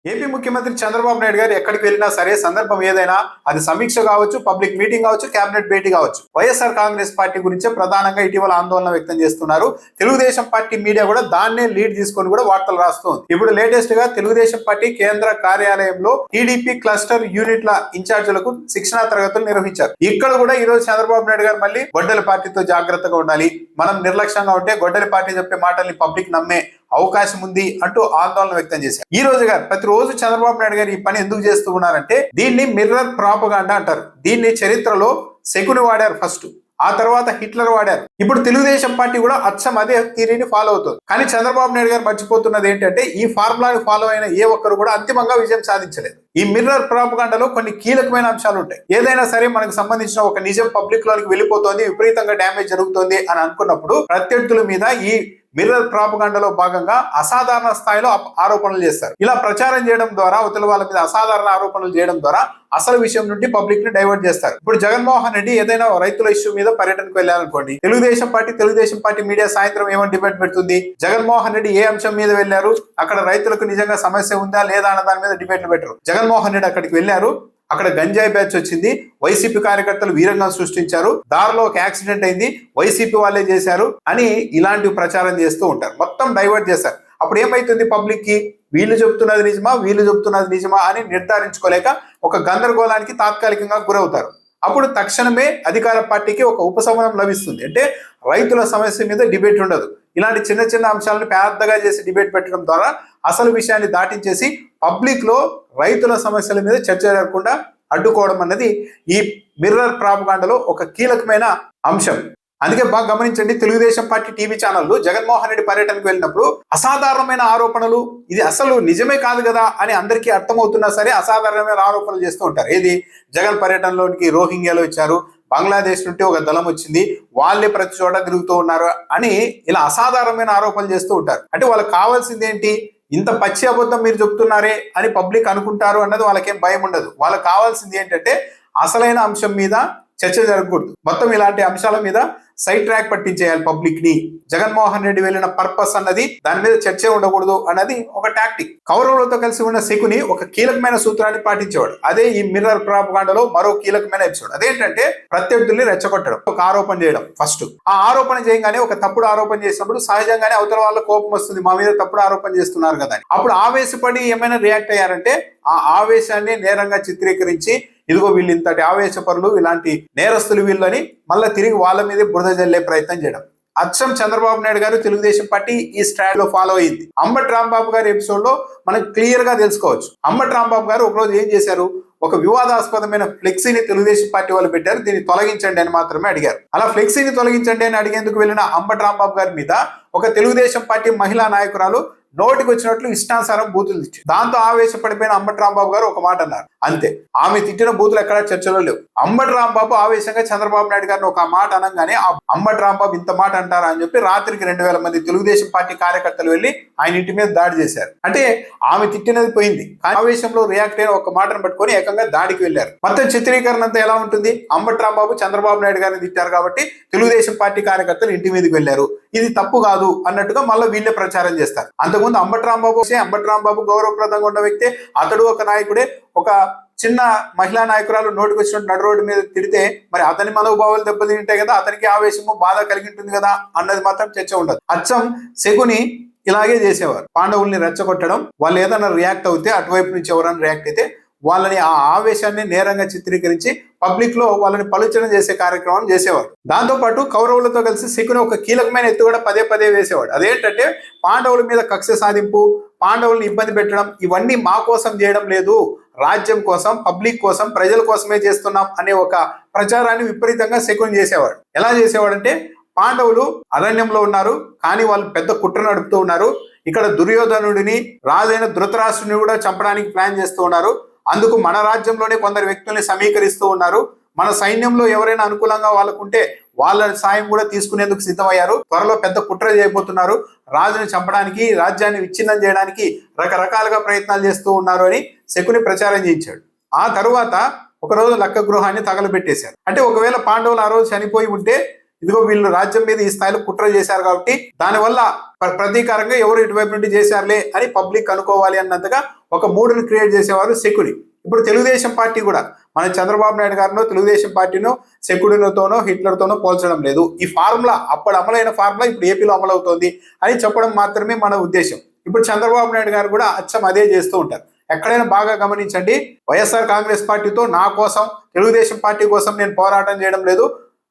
AP ముఖ్యమంత్రి చంద్రబాబు నాయుడు గారు ఎక్కడికి వెళ్ళినా సరే సందర్భం ఏదైనా అది సమీక్ష కావచ్చు, పబ్లిక్ మీటింగ్ కావచ్చు, కేబినెట్ భేటీ కావచ్చు, వైఎస్ఆర్ కాంగ్రెస్ పార్టీ గురించే ప్రధానంగా ఇటీవల ఆందోళన వ్యక్తం చేస్తున్నారు. తెలుగుదేశం పార్టీ మీడియా కూడా దాన్నే లీడ్ తీసుకొని కూడా వార్తలు రాస్తుంది. ఇప్పుడు లేటెస్ట్ గా తెలుగుదేశం పార్టీ కేంద్ర కార్యాలయంలో టీడీపీ క్లస్టర్ యూనిట్ల ఇన్ఛార్జీలకు శిక్షణా తరగతులు నిర్వహించారు. ఇక్కడ కూడా ఈ రోజు చంద్రబాబు నాయుడు గారు మళ్ళీ గొడ్డలి పార్టీతో జాగ్రత్తగా ఉండాలి, మనం నిర్లక్ష్యంగా ఉంటే గొడ్డలి పార్టీ చెప్పే మాటల్ని పబ్లిక్ నమ్మే అవకాశం ఉంది అంటూ ఆందోళన వ్యక్తం చేశారు. ఈ రోజు గారు ప్రతిరోజు చంద్రబాబు నాయుడు గారు ఈ పని ఎందుకు చేస్తూ ఉన్నారంటే దీన్ని మిర్రర్ ప్రాపగాండా అంటారు. దీన్ని చరిత్రలో శకుని వాడారు ఫస్ట్, ఆ తర్వాత హిట్లర్ వాడారు. ఇప్పుడు తెలుగుదేశం పార్టీ కూడా అచ్చం అదే థియరీని ఫాలో అవుతుంది. కానీ చంద్రబాబు నాయుడు గారు మర్చిపోతున్నది ఏంటంటే ఈ ఫార్ములాని ఫాలో అయిన ఏ ఒక్కరు కూడా అంతిమంగా విజయం సాధించలేదు. ఈ మిర్రర్ ప్రాపగాండాలో కొన్ని కీలకమైన అంశాలు ఉంటాయి. ఏదైనా సరే మనకు సంబంధించిన ఒక నిజం పబ్లిక్ లోనికి వెళ్ళిపోతుంది, విపరీతంగా డ్యామేజ్ జరుగుతుంది అని అనుకున్నప్పుడు ప్రత్యర్థుల మీద ఈ మిర్రర్ ప్రాపగాండాలో భాగంగా అసాధారణ స్థాయిలో ఆరోపణలు చేస్తారు. ఇలా ప్రచారం చేయడం ద్వారా అవతల వాళ్ళ మీద అసాధారణ ఆరోపణలు చేయడం ద్వారా అసలు విషయం నుండి పబ్లిక్ ని డైవర్ట్ చేస్తారు. ఇప్పుడు జగన్మోహన్ రెడ్డి ఏదైనా రైతుల ఇష్యూ మీద పర్యటనకు వెళ్ళాలనుకోండి, తెలుగుదేశం పార్టీ మీడియా సాయంత్రం ఏమని డిబేట్ పెడుతుంది, జగన్మోహన్ రెడ్డి ఏ అంశం మీద వెళ్లారు, అక్కడ రైతులకు నిజంగా సమస్య ఉందా లేదా అన్న దాని మీద డిబేట్లు పెట్టరు. జగన్మోహన్ రెడ్డి అక్కడికి వెళ్లారు, అక్కడ గంజాయి బ్యాచ్ వచ్చింది, వైసీపీ కార్యకర్తలు వీరంగం సృష్టించారు, దారిలో ఒక యాక్సిడెంట్ అయింది, వైసీపీ వాళ్ళే చేశారు అని ఇలాంటివి ప్రచారం చేస్తూ ఉంటారు. మొత్తం డైవర్ట్ చేస్తారు. అప్పుడు ఏమైతుంది, పబ్లిక్ కి వీళ్ళు చెబుతున్నది నిజమా అని నిర్ధారించుకోలేక ఒక గందరగోళానికి తాత్కాలికంగా గురవుతారు. అప్పుడు తక్షణమే అధికార పార్టీకి ఒక ఉపశమనం లభిస్తుంది. అంటే రైతుల సమస్య మీద డిబేట్ ఉండదు. ఇలాంటి చిన్న చిన్న అంశాలను పెద్దగా చేసి డిబేట్ పెట్టడం ద్వారా అసలు విషయాన్ని దాటించేసి పబ్లిక్ లో రైతుల సమస్యల మీద చర్చ జరగకుండా అడ్డుకోవడం అన్నది ఈ మిర్రర్ ప్రాపగాండాలో ఒక కీలకమైన అంశం. అందుకే బాగా గమనించండి, తెలుగుదేశం పార్టీ టీవీ ఛానళ్లు జగన్మోహన్ రెడ్డి పర్యటనకు వెళ్ళినప్పుడు అసాధారణమైన ఆరోపణలు, ఇది అసలు నిజమే కాదు కదా అని అందరికీ అర్థమవుతున్నా సరే అసాధారణమైన ఆరోపణలు చేస్తూ ఉంటారు. ఏది, జగన్ పర్యటనలోనికి రోహింగ్యాలు వచ్చారు, బంగ్లాదేశ్ నుండి ఒక దళం వచ్చింది, వాళ్ళే ప్రతి చోట తిరుగుతూ ఉన్నారు అని ఇలా అసాధారణమైన ఆరోపణలు చేస్తూ ఉంటారు. అంటే వాళ్ళకి కావాల్సింది ఏంటి, ఇంత పచ్చి అబద్ధం మీరు చెప్తున్నారే అని పబ్లిక్ అనుకుంటారు అన్నది వాళ్ళకేం భయం ఉండదు. వాళ్ళకి కావాల్సింది ఏంటంటే అసలైన అంశం మీద చర్చ జరగకూడదు, మొత్తం ఇలాంటి అంశాల మీద సైడ్ ట్రాక్ పట్టించేయాలి పబ్లిక్ ని. జగన్మోహన్ రెడ్డి వెళ్ళిన పర్పస్ అన్నది దాని మీద చర్చ ఉండకూడదు అన్నది ఒక టాక్టిక్. కౌరవులతో కలిసి ఉన్న శకుని ఒక కీలకమైన సూత్రాన్ని పాటించేవాడు. అదే ఈ మిర్రర్ ప్రాపగాండాలో మరో కీలకమైన ఎపిసోడ్. అదేంటంటే ప్రత్యర్థుల్ని రెచ్చగొట్టడం, ఒక ఆరోపణ చేయడం. ఫస్ట్ ఆ ఆరోపణ చేయగానే, ఒక తప్పుడు ఆరోపణ చేసినప్పుడు సహజంగానే అవతల వాళ్ళ కోపం వస్తుంది, మా మీద తప్పుడు ఆరోపణ చేస్తున్నారు కదా. అప్పుడు ఆవేశపడి ఏమైనా రియాక్ట్ అయ్యారంటే ఆ ఆవేశాన్ని నేరంగా చిత్రీకరించి ఇదిగో వీళ్ళు ఇంతటి ఆవేశపరులు, ఇలాంటి నేరస్తులు వీళ్ళని మళ్ళీ తిరిగి వాళ్ళ మీదే బురద జల్లే ప్రయత్నం చేయడం. అచ్చం చంద్రబాబు నాయుడు గారు తెలుగుదేశం పార్టీ ఈ స్ట్రాటజీలో ఫాలో అయింది. అంబటి రాంబాబు గారి ఎపిసోడ్ లో మనం క్లియర్ గా తెలుసుకోవచ్చు. అంబటి రాంబాబు గారు ఒకరోజు ఏం చేశారు, ఒక వివాదాస్పదమైన ఫ్లెక్సీని తెలుగుదేశం పార్టీ వాళ్ళు పెట్టారు, దీన్ని తొలగించండి అని మాత్రమే అడిగారు. అలా ఫ్లెక్సీని తొలగించండి అని అడిగేందుకు వెళ్ళిన అంబటి రాంబాబు గారి మీద ఒక తెలుగుదేశం పార్టీ మహిళా నాయకురాలు నోటికి వచ్చినట్లు ఇష్టానుసారం బూతులు తిట్టి, దాంతో ఆవేశపడిపోయిన అంబటి రాంబాబు గారు ఒక మాట అన్నారు, అంతే. ఆమె తిట్టిన బూతులు ఎక్కడా చర్చలో లేవు. అంబటి రాంబాబు ఆవేశంగా చంద్రబాబు నాయుడు గారిని ఒక మాట అనగానే అంబటి రాంబాబు ఇంత మాట అంటారా అని చెప్పి రాత్రికి 2000 మంది తెలుగుదేశం పార్టీ కార్యకర్తలు వెళ్లి ఆయన ఇంటి మీద దాడి చేశారు. అంటే ఆమె తిట్టినది పోయింది, ఆవేశంలో రియాక్ట్ అయిన ఒక మాటను పట్టుకొని ఏకంగా దాడికి వెళ్లారు. మొత్తం చిత్రీకరణ అంతా ఎలా ఉంటుంది, అంబటి రాంబాబు చంద్రబాబు నాయుడు గారిని తిట్టారు కాబట్టి తెలుగుదేశం పార్టీ కార్యకర్తలు ఇంటి మీదకి వెళ్లారు, ఇది తప్పు కాదు అన్నట్టుగా మళ్ళీ వీళ్ళే ప్రచారం చేస్తారు. అంతకుముందు అంబటి రాంబాబు గౌరవప్రదంగా ఉన్న వ్యక్తే, అతడు ఒక నాయకుడే. ఒక చిన్న మహిళా నాయకురాలు నోటికి వచ్చినట్టు నడు రోడ్డు మీద తిడితే మరి అతని మనోభావాలు దెబ్బతింటాయి కదా, అతనికి ఆవేశము బాధ కలిగి ఉంటుంది కదా అన్నది మాత్రం చర్చ ఉండదు. అచ్చం శకుని ఇలాగే చేసేవారు, పాండవుల్ని రెచ్చగొట్టడం, వాళ్ళు ఏదైనా రియాక్ట్ అవుతే అటువైపు నుంచి ఎవరైనా రియాక్ట్ అయితే వాళ్ళని ఆ ఆవేశాన్ని నేరంగా చిత్రీకరించి పబ్లిక్ లో వాళ్ళని పలుచన చేసే కార్యక్రమం చేసేవారు. దాంతో పాటు కౌరవులతో కలిసి శకుని ఒక కీలకమైన ఎత్తు కూడా పదే వేసేవాడు. అదేంటంటే పాండవుల మీద కక్ష సాధింపు, పాండవుల్ని ఇబ్బంది పెట్టడం, ఇవన్నీ మా కోసం చేయడం లేదు, రాజ్యం కోసం, పబ్లిక్ కోసం, ప్రజల కోసమే చేస్తున్నాం అనే ఒక ప్రచారాన్ని విపరీతంగా శకుని చేసేవాడు. ఎలా చేసేవాడంటే, పాండవులు అరణ్యంలో ఉన్నారు కానీ వాళ్ళు పెద్ద కుట్ర నడుపుతూ ఉన్నారు, ఇక్కడ దుర్యోధనుడిని, రాజైన ధృతరాష్ట్రుని కూడా చంపడానికి ప్లాన్ చేస్తూ ఉన్నారు, అందుకు మన రాజ్యంలోనే కొందరు వ్యక్తుల్ని సమీకరిస్తూ ఉన్నారు, మన సైన్యంలో ఎవరైనా అనుకూలంగా వాళ్ళకుంటే వాళ్ళ సాయం కూడా తీసుకునేందుకు సిద్ధమయ్యారు, త్వరలో పెద్ద కుట్ర చేయబోతున్నారు, రాజుని చంపడానికి, రాజ్యాన్ని విచ్ఛిన్నం చేయడానికి రకరకాలుగా ప్రయత్నాలు చేస్తూ ఉన్నారు అని శకుని ప్రచారం చేయించాడు. ఆ తరువాత ఒకరోజు లక్క గృహాన్ని తగలబెట్టేశారు. అంటే ఒకవేళ పాండవులు ఆ రోజు చనిపోయి ఉంటే ఇదిగో వీళ్ళు రాజ్యం మీద ఈ స్థాయిలో కుట్ర చేశారు కాబట్టి దానివల్ల ప్రతీకారంగా ఎవరు ఇటువైపు నుండి చేశారులే అని పబ్లిక్ అనుకోవాలి అన్నంతగా ఒక మూడుని క్రియేట్ చేసేవారు శకుని. ఇప్పుడు తెలుగుదేశం పార్టీ కూడా మన చంద్రబాబు నాయుడు గారినో తెలుగుదేశం పార్టీనో శకుడితోనో హిట్లర్తోనో పోల్చడం లేదు. ఈ ఫార్ములా అప్పుడు అమలైన ఫార్ములా ఇప్పుడు ఏపీలో అమలవుతోంది అని చెప్పడం మాత్రమే మన ఉద్దేశం. ఇప్పుడు చంద్రబాబు నాయుడు గారు కూడా అచ్చం అదే చేస్తూ ఉంటారు. ఎక్కడైనా బాగా గమనించండి, వైఎస్ఆర్ కాంగ్రెస్ పార్టీతో నా కోసం తెలుగుదేశం పార్టీ కోసం నేను పోరాటం చేయడం లేదు,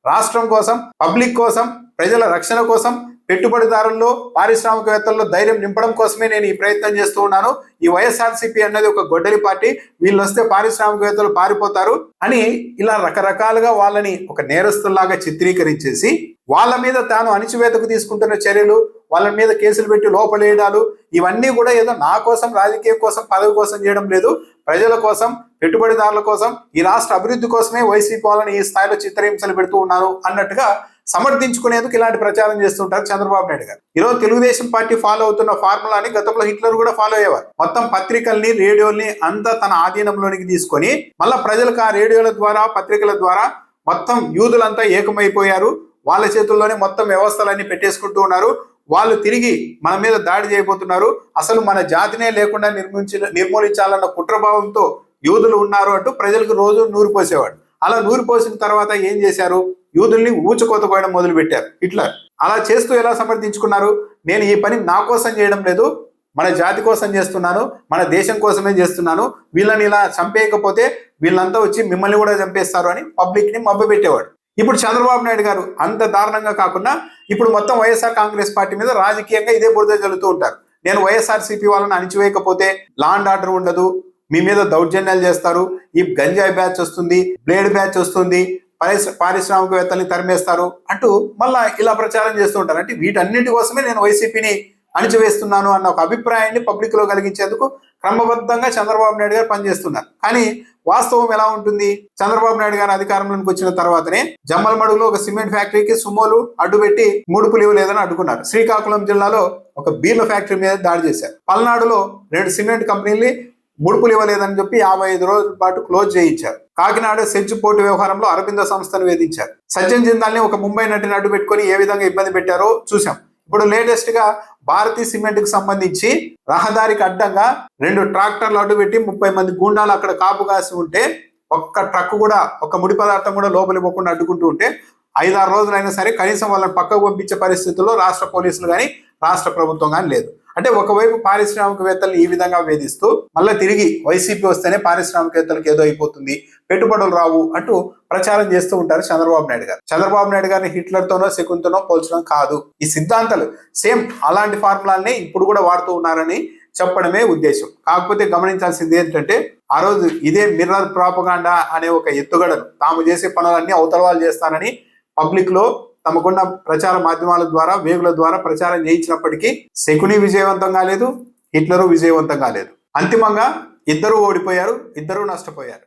రాష్ట్రం కోసం, పబ్లిక్ కోసం, ప్రజల రక్షణ కోసం, పెట్టుబడిదారుల్లో పారిశ్రామికవేత్తల్లో ధైర్యం నింపడం కోసమే నేను ఈ ప్రయత్నం చేస్తూ ఉన్నాను. ఈ వైఎస్ఆర్సీపీ అన్నది ఒక గొడ్డలి పార్టీ, వీళ్ళు వస్తే పారిశ్రామికవేత్తలు పారిపోతారు అని ఇలా రకరకాలుగా వాళ్ళని ఒక నేరస్తుల్లాగా చిత్రీకరించేసి వాళ్ళ మీద తాను అణిచివేతకు తీసుకుంటున్న చర్యలు, వాళ్ళ మీద కేసులు పెట్టి లోపలేయడాలు, ఇవన్నీ కూడా ఏదో నా కోసం, రాజకీయం కోసం, పదవి కోసం చేయడం లేదు, ప్రజల కోసం, పెట్టుబడిదారుల కోసం, ఈ రాష్ట్ర అభివృద్ధి కోసమే వైసీపీ వాళ్ళని ఈ స్థాయిలో చిత్రహింసలు పెడుతూ ఉన్నాను అన్నట్టుగా సమర్థించుకునేందుకు ఇలాంటి ప్రచారం చేస్తుంటారు చంద్రబాబు నాయుడు గారు. ఈరోజు తెలుగుదేశం పార్టీ ఫాలో అవుతున్న ఫార్ములాని గతంలో హిట్లర్ కూడా ఫాలో అయ్యేవారు. మొత్తం పత్రికల్ని, రేడియోల్ని అంతా తన ఆధీనంలోనికి తీసుకొని మళ్ళా ప్రజలకు ఆ రేడియోల ద్వారా, పత్రికల ద్వారా మొత్తం యూదులంతా ఏకమైపోయారు. వాళ్ళ చేతుల్లోనే మొత్తం వ్యవస్థలన్నీ పెట్టేసుకుంటూ ఉన్నారు. వాళ్ళు తిరిగి మన మీద దాడి చేయబోతున్నారు, అసలు మన జాతినే లేకుండా నిర్మూలించాలన్న కుట్రభావంతో యూదులు ఉన్నారు అంటూ ప్రజలకు రోజు నూరు పోసేవాడు. అలా నూరు పోసిన తర్వాత ఏం చేశారు? యూదుల్ని ఊచకోత కోయడం మొదలు పెట్టారు హిట్లర్. అలా చేస్తూ ఎలా సమర్థించుకున్నారు? నేను ఈ పని నా కోసం చేయడం లేదు, మన జాతి కోసం చేస్తున్నాను, మన దేశం కోసమే చేస్తున్నాను, వీళ్ళని ఇలా చంపేయకపోతే వీళ్ళంతా వచ్చి మిమ్మల్ని కూడా చంపేస్తారు అని పబ్లిక్ ని మభ్యపెట్టేవాడు. ఇప్పుడు చంద్రబాబు నాయుడు గారు అంత దారుణంగా కాకుండా ఇప్పుడు మొత్తం వైఎస్ఆర్ కాంగ్రెస్ పార్టీ మీద రాజకీయంగా ఇదే బురద జల్లుతూ ఉంటారు. నేను వైఎస్ఆర్సీపీ వాళ్ళని అణిచివేయకపోతే లా అండ్ ఆర్డర్ ఉండదు, మీ మీద దౌర్జన్యాలు చేస్తారు, ఈ గంజాయి బ్యాచ్ వస్తుంది, బ్లేడ్ బ్యాచ్ వస్తుంది, పారిశ్రామికవేత్తల్ని తరిమేస్తారు అంటూ మళ్ళా ఇలా ప్రచారం చేస్తూ ఉంటారు. అంటే వీటన్నిటి కోసమే నేను వైసీపీని అణిచివేస్తున్నాను అన్న ఒక అభిప్రాయాన్ని పబ్లిక్ లో కలిగించేందుకు క్రమబద్ధంగా చంద్రబాబు నాయుడు గారు పనిచేస్తున్నారు. కానీ వాస్తవం ఎలా ఉంటుంది? చంద్రబాబు నాయుడు గారు అధికారంలోకి వచ్చిన తర్వాతనే జమ్మలమడుగులో ఒక సిమెంట్ ఫ్యాక్టరీకి సుమోలు అడ్డుపెట్టి ముడుపులు ఇవ్వలేదని అడ్డుకున్నారు. శ్రీకాకుళం జిల్లాలో ఒక బీర్ల ఫ్యాక్టరీ మీద దాడి చేశారు. పల్నాడులో 2 సిమెంట్ కంపెనీలు ముడుపులు ఇవ్వలేదని చెప్పి 55 రోజుల పాటు క్లోజ్ చేయించారు. కాకినాడ సెజ్ పోర్టు వ్యవహారంలో అరబిందో సంస్థను వేధించారు. సజ్జన్ జిందాల్ని ఒక ముంబై నటిని అడ్డు పెట్టుకుని ఏ విధంగా ఇబ్బంది పెట్టారో చూసాం. ఇప్పుడు లేటెస్ట్ గా భారతీ సిమెంట్ కు సంబంధించి రహదారికి అడ్డంగా 2 ట్రాక్టర్లు అడ్డు పెట్టి 30 మంది గూండాలు అక్కడ కాపు కాసి ఉంటే ఒక్క ట్రక్ కూడా, ఒక్క ముడి పదార్థం కూడా లోపలి పోకుండా అడ్డుకుంటూ ఉంటే 5-6 రోజులైనా సరే కనీసం వాళ్ళని పక్కకు పంపించే పరిస్థితుల్లో రాష్ట్ర పోలీసులు కానీ రాష్ట్ర ప్రభుత్వం కానీ లేదు. అంటే ఒకవైపు పారిశ్రామికవేత్తలను ఈ విధంగా వేధిస్తూ మళ్ళీ తిరిగి వైసీపీ వస్తేనే పారిశ్రామికవేత్తలకు ఏదో అయిపోతుంది, పెట్టుబడులు రావు అంటూ ప్రచారం చేస్తూ ఉంటారు చంద్రబాబు నాయుడు గారు. చంద్రబాబు నాయుడు గారిని హిట్లర్తోనో శకుంతోనో పోల్చడం కాదు, ఈ సిద్ధాంతాలు సేమ్ అలాంటి ఫార్ములాల్ని ఇప్పుడు కూడా వాడుతూ ఉన్నారని చెప్పడమే ఉద్దేశం. కాకపోతే గమనించాల్సింది ఏంటంటే ఆ రోజు ఇదే మిర్రర్ ప్రాపగాండా అనే ఒక ఎత్తుగడను తాము చేసే పనులన్నీ అవతల వాళ్ళు చేస్తారని పబ్లిక్ లో తమకున్న ప్రచార మాధ్యమాల ద్వారా, వేగుల ద్వారా ప్రచారం చేయించినప్పటికీ శకుని విజయవంతం కాలేదు, హిట్లరు విజయవంతం కాలేదు. అంతిమంగా ఇద్దరూ ఓడిపోయారు, ఇద్దరూ నష్టపోయారు.